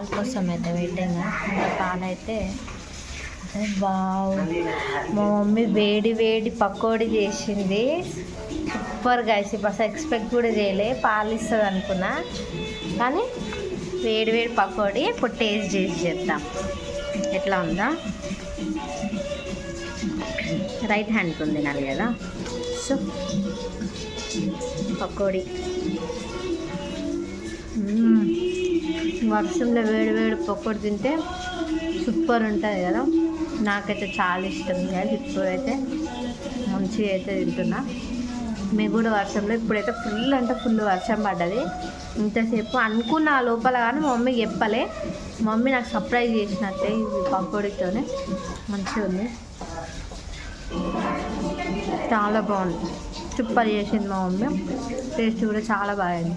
పాల కోసం అయితే వెయిటింగ్. ఇంకా పాలైతే వావ్, మా మమ్మీ వేడి వేడి పకోడీ చేసింది. సూపర్ గైస్, అసలు ఎక్స్పెక్ట్ కూడా చేయలే పాలు ఇస్తుంది అనుకున్నా, కానీ వేడి వేడి పకోడీ. ఇప్పుడు టేస్ట్ చేసి చేద్దాం ఎట్లా ఉందా. రైట్ హ్యాండ్కి ఉంది తినాలి కదా. సో పకోడీ వర్షంలో వేడి వేడి పకోడీ తింటే సూపర్ ఉంటుంది కదా. నాకైతే చాలా ఇష్టం కదా. ఇప్పుడైతే మంచిగా అయితే తింటున్నా. మీకు కూడా వర్షంలో ఇప్పుడైతే ఫుల్ అంటే ఫుల్ వర్షం పడ్డది. ఇంతసేపు అనుకున్న లోపల కానీ మా మమ్మీకి చెప్పలే. మమ్మీ నాకు సర్ప్రైజ్ చేసినట్టే ఇది పకోడీతోనే. మంచిగా ఉంది, చాలా బాగుంది. సూపర్ చేసింది మా మమ్మీ. టేస్ట్ కూడా చాలా బాగుంది.